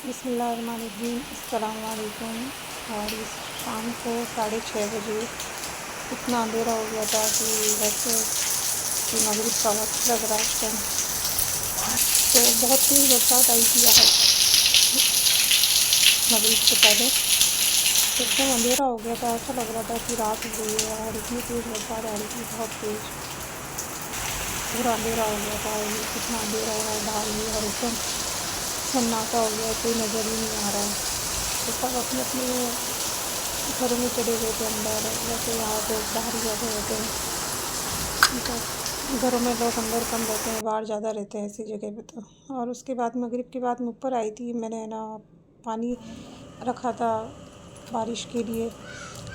बिस्मिल्लाहिर्रहमानिर्रहीम अस्सलाम वालेकुम। और इस शाम को 6:30 बजे इतना अंधेरा हो गया था कि वैसे कि मगरिब का वक्त लग रहा है इस टाइम। तो बहुत तेज़ बरसात आई थी आज मगरिब से पहले। तो एकदम अंधेरा हो गया था, ऐसा लग रहा था कि रात हो गई है और इतनी तेज़ बरसात आ रही थी, बहुत तेज़। पूरा अंधेरा हो गया था, ये कितना अंधेरा हो रहा है बाहर में और एकदम सन्नाटा हो गया है, कोई नज़र ही नहीं आ रहा है। तो सब अपने अपने घरों में चले गए थे अंदर, वैसे यहाँ तो बाहर ही बैठे रहते हैं। तो घरों में लोग अंदर कम रहते हैं, बाहर ज़्यादा रहते हैं ऐसी जगह पे। तो और उसके बाद मगरिब के बाद मैं ऊपर आई थी, मैंने ना पानी रखा था बारिश के लिए,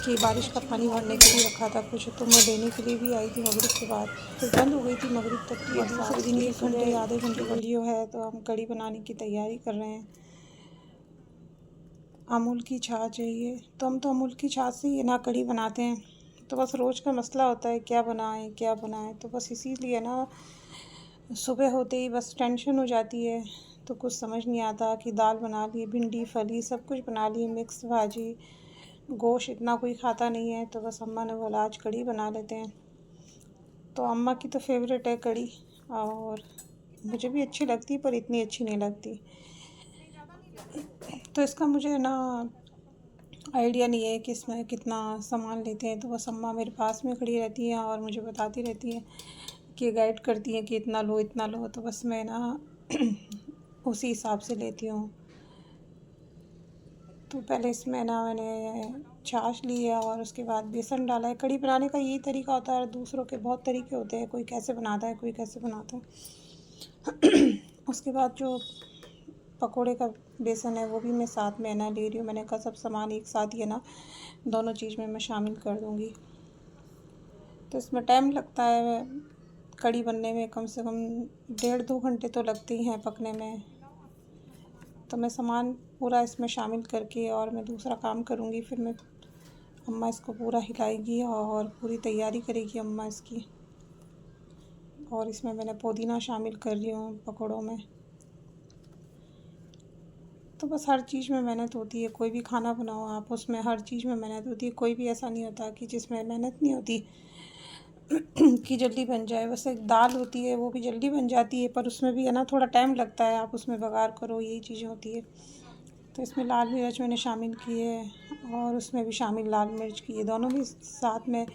कि बारिश का पानी भरने के लिए रखा था कुछ, तो मैं लेने के लिए भी आई थी मगरिब के बाद। फिर बंद हो गई थी मगरिब तक तो बरसात। दूसरे दिन की 1 घंटे आधे घंटे की वीडियो है। तो हम कढ़ी बनाने की तैयारी कर रहे हैं। अमूल की छाछ है ये, तो हम तो अमूल की छाछ से ही ना कढ़ी बनाते हैं। तो बस रोज़ का मसला होता है क्या बनाएं क्या बनाएं, तो बस इसीलिए ना सुबह होते ही बस टेंशन हो जाती है। तो कुछ समझ नहीं आता कि दाल बना ली, भिंडी फली सब कुछ बना ली, मिक्स भाजी, गोश्त इतना कोई खाता नहीं है। तो बस अम्मा ने बोला आज कढ़ी बना लेते हैं। तो अम्मा की तो फेवरेट है कढ़ी, और मुझे भी अच्छी लगती पर इतनी अच्छी नहीं लगती। तो इसका मुझे ना आइडिया नहीं है कि इसमें कितना सामान लेते हैं। तो बस अम्मा मेरे पास में खड़ी रहती हैं और मुझे बताती रहती हैं कि गाइड करती हैं कि इतना लो इतना लो। तो बस मैं ना उसी हिसाब से लेती हूँ। तो पहले इसमें ना मैंने छाछ ली है और उसके बाद बेसन डाला है। कढ़ी बनाने का यही तरीका होता है, दूसरों के बहुत तरीके होते हैं, कोई कैसे बनाता है कोई कैसे बनाता है। उसके बाद जो पकोड़े का बेसन है वो भी मैं साथ में ना ले रही हूँ। मैंने कहा सब सामान एक साथ ही है ना, दोनों चीज़ में मैं शामिल कर दूँगी। तो इसमें टाइम लगता है कढ़ी बनने में, कम से कम 1.5-2 घंटे तो लगते ही हैं पकने में। तो मैं सामान पूरा इसमें शामिल करके और मैं दूसरा काम करूँगी। फिर मैं अम्मा इसको पूरा हिलाएगी और पूरी तैयारी करेगी अम्मा इसकी। और इसमें मैंने पुदीना शामिल कर रही हूँ पकौड़ों में। तो बस हर चीज़ में मेहनत होती है, कोई भी खाना बनाओ आप, उसमें हर चीज़ में मेहनत होती है। कोई भी ऐसा नहीं होता कि जिसमें मेहनत नहीं होती कि जल्दी बन जाए। बस एक दाल होती है वो भी जल्दी बन जाती है, पर उसमें भी है ना थोड़ा टाइम लगता है, आप उसमें बघार करो, यही चीज़ें होती है। तो इसमें लाल मिर्च मैंने शामिल की है और उसमें भी शामिल लाल मिर्च की है, दोनों भी साथ में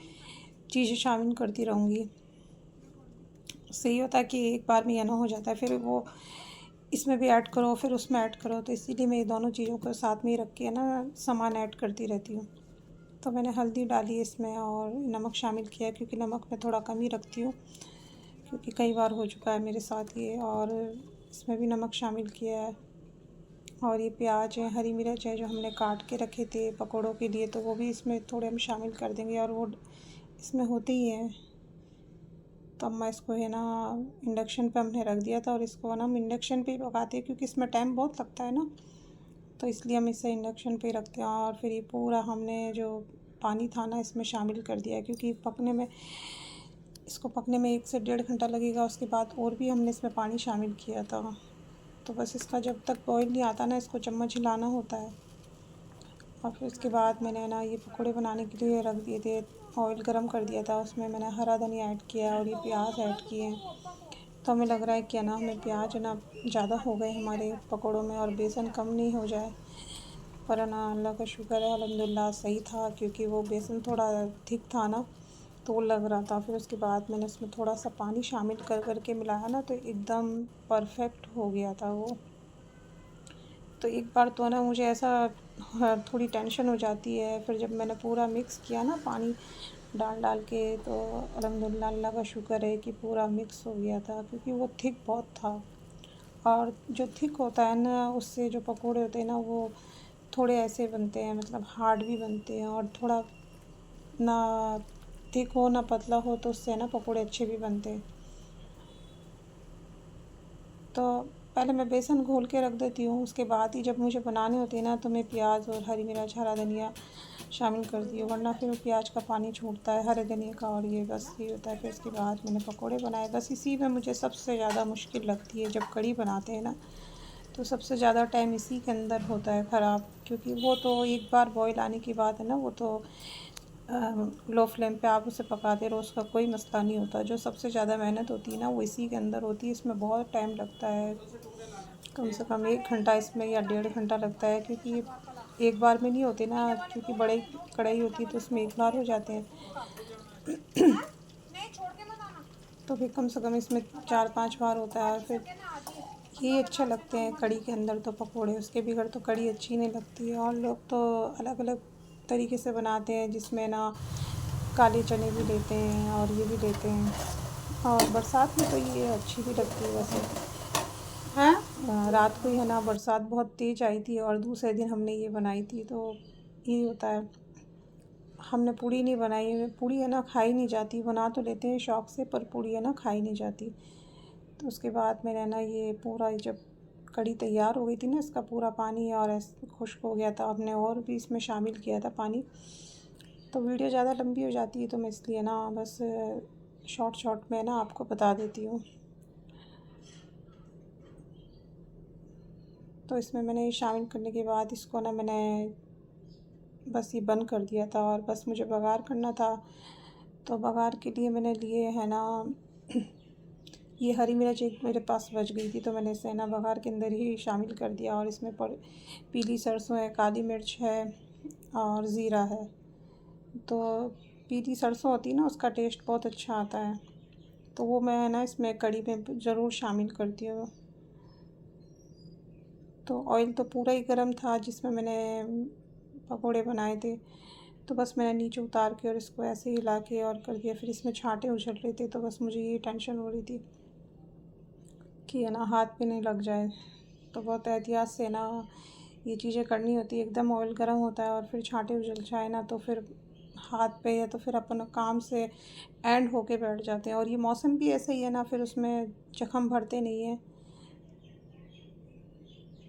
चीज़ें शामिल करती रहूँगी। उससे ये होता है कि एक बार में ये ना हो जाता है, फिर वो इसमें भी ऐड करो फिर उसमें ऐड करो। तो इसीलिए मैं ये दोनों चीज़ों को साथ में ही रख के ना सामान ऐड करती रहती हूँ। तो मैंने हल्दी डाली इसमें और नमक शामिल किया, क्योंकि नमक मैं थोड़ा कम ही रखती हूँ, क्योंकि कई बार हो चुका है मेरे साथ ये। और इसमें भी नमक शामिल किया है। और ये प्याज है, हरी मिर्च है जो हमने काट के रखे थे पकौड़ों के लिए, तो वो भी इसमें थोड़े हम शामिल कर देंगे, और वो इसमें होते ही हैं। तो अम्मा इसको है ना इंडक्शन पे हमने रख दिया था, और इसको ना हम इंडक्शन पे ही पकाते हैं क्योंकि इसमें टाइम बहुत लगता है ना, तो इसलिए हम इसे इंडक्शन पे ही रखते हैं। और फिर ये पूरा हमने जो पानी था ना इसमें शामिल कर दिया है, क्योंकि इसको पकने में 1 से 1.5 घंटा लगेगा। उसके बाद और भी हमने इसमें पानी शामिल किया था। तो बस इसका जब तक बॉयल नहीं आता ना, इसको चम्मच हिलाना होता है। और फिर उसके बाद मैंने ना ये पकोड़े बनाने के लिए रख दिए थे, ऑयल गरम कर दिया था, उसमें मैंने हरा धनिया ऐड किया और ये प्याज ऐड किए हैं। तो हमें लग रहा है कि ना हमें प्याज ना ज़्यादा हो गए हमारे पकोड़ों में, और बेसन कम नहीं हो जाए। पर ना अल्लाह का शुक्र है अल्हम्दुलिल्लाह सही था, क्योंकि वो बेसन थोड़ा थिक था ना, तो वो लग रहा था। फिर उसके बाद मैंने उसमें थोड़ा सा पानी शामिल कर करके मिलाया ना, तो एकदम परफेक्ट हो गया था वो। तो एक बार तो ना मुझे ऐसा थोड़ी टेंशन हो जाती है, फिर जब मैंने पूरा मिक्स किया ना पानी डाल डाल के, तो अल्हम्दुलिल्लाह अल्लाह का शुक्र है कि पूरा मिक्स हो गया था, क्योंकि वो थिक बहुत था। और जो थिक होता है ना, उससे जो पकोड़े होते हैं ना वो थोड़े ऐसे बनते हैं, मतलब हार्ड भी बनते हैं। और थोड़ा ना थिक हो ना पतला हो, तो उससे ना पकोड़े अच्छे भी बनते हैं। तो पहले मैं बेसन घोल के रख देती हूँ, उसके बाद ही जब मुझे बनाने होते हैं ना, तो मैं प्याज और हरी मिर्च हरा धनिया शामिल करती हूँ, वरना फिर प्याज का पानी छूटता है हरे धनिया का, और ये बस ये होता है। फिर उसके बाद मैंने पकोड़े बनाए। बस इसी में मुझे सबसे ज़्यादा मुश्किल लगती है जब कढ़ी बनाते हैं ना, तो सबसे ज़्यादा टाइम इसी के अंदर होता है ख़राब, क्योंकि वो तो एक बार बॉईल आने की बात है ना, वो तो लो फ्लेम पे आप उसे पकाते रहो, उसका कोई मसला नहीं होता। जो सबसे ज़्यादा मेहनत होती है ना वो इसी के अंदर होती है। इसमें बहुत टाइम लगता है, कम से कम 1 घंटा इसमें या 1.5 घंटा लगता है, क्योंकि एक बार में नहीं होते ना, क्योंकि बड़ी कढ़ाई होती है तो उसमें एक बार हो जाते हैं। तो फिर कम से कम इसमें 4-5 बार होता है। और फिर ये अच्छे लगते हैं कढ़ी के अंदर तो पकोड़े, उसके बगैर तो कढ़ी अच्छी नहीं लगती है। और लोग तो अलग अलग तरीके से बनाते हैं, जिसमें ना काले चने भी लेते हैं और ये भी लेते हैं। और बरसात में तो ये अच्छी भी लगती है वैसे। हाँ, रात को ही है ना, बरसात बहुत तेज़ आई थी और दूसरे दिन हमने ये बनाई थी। तो यही होता है, हमने पूड़ी नहीं बनाई। पूड़ी है ना खाई नहीं जाती, बना तो लेते हैं शौक़ से, पर पूड़ी है ना खाई नहीं जाती। तो उसके बाद मैंने ना ये पूरा जब कढ़ी तैयार हो गई थी ना, इसका पूरा पानी और ऐसे खुश्क हो गया था, हमने और भी इसमें शामिल किया था पानी। तो वीडियो ज़्यादा लंबी हो जाती है तो मैं इसलिए ना बस शॉर्ट में ना आपको बता देती हूँ। तो इसमें मैंने ये शामिल करने के बाद इसको ना मैंने बस ये बंद कर दिया था, और बस मुझे बघार करना था। तो बघार के लिए मैंने लिए है ना ये हरी मिर्च एक मेरे पास बच गई थी, तो मैंने इसे ना बघार के अंदर ही शामिल कर दिया। और इसमें पीली सरसों है, काली मिर्च है और ज़ीरा है। तो पीली सरसों होती है ना, उसका टेस्ट बहुत अच्छा आता है, तो वो मैं ना इसमें कढ़ी में ज़रूर शामिल करती हूँ। तो ऑयल तो पूरा ही गर्म था जिसमें मैंने पकोड़े बनाए थे। तो बस मैंने नीचे उतार के और इसको ऐसे ही हिला के और कर दिया। फिर इसमें छांटे उछल रहे थे, तो बस मुझे ये टेंशन हो रही थी कि है ना हाथ पे नहीं लग जाए। तो बहुत एहतियात से ना ये चीज़ें करनी होती है। एकदम ऑयल गर्म होता है और फिर छांटे उछल जाए ना, तो फिर हाथ पे या तो फिर अपन काम से एंड होके बैठ जाते हैं। और ये मौसम भी ऐसा ही है ना, फिर उसमें जख्म भरते नहीं हैं।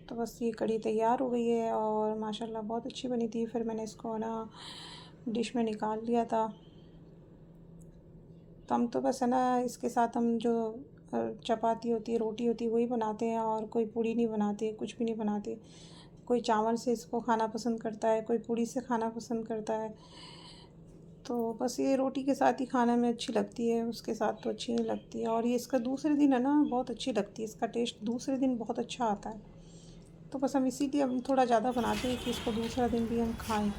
तो बस ये कढ़ी तैयार हो गई है और माशाल्लाह बहुत अच्छी बनी थी। फिर मैंने इसको ना डिश में निकाल लिया था। तो हम तो बस है ना इसके साथ हम जो चपाती होती है, रोटी होती है, वही बनाते हैं, और कोई पूड़ी नहीं बनाते, कुछ भी नहीं बनाते। कोई चावल से इसको खाना पसंद करता है, कोई पूड़ी से खाना पसंद करता है। तो बस ये रोटी के साथ ही खाने में अच्छी लगती है, उसके साथ तो अच्छी नहीं लगती है। और ये इसका दूसरे दिन है ना बहुत अच्छी लगती है, इसका टेस्ट दूसरे दिन बहुत अच्छा आता है। तो बस हम इसीलिए हम थोड़ा ज़्यादा बनाते हैं कि इसको दूसरा दिन भी हम खाएं।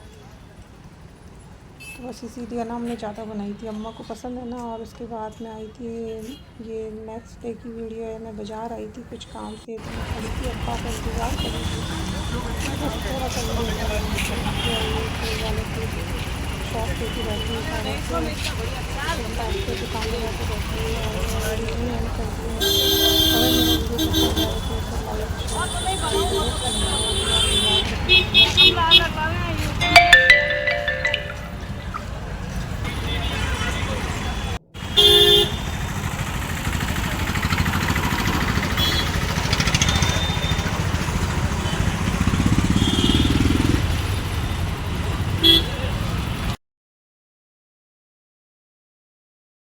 तो बस इसीलिए ना हमने ज़्यादा बनाई थी, अम्मा को पसंद है ना। और उसके बाद में आई थी ये नेक्स्ट डे की वीडियो है। मैं बाज़ार आई थी कुछ काम से, तो मैं खड़ी थी, अब्बा का इंतज़ार कर रही थी। बस थोड़ा सा शॉप पे की रहती है, दुकान में जाके रहती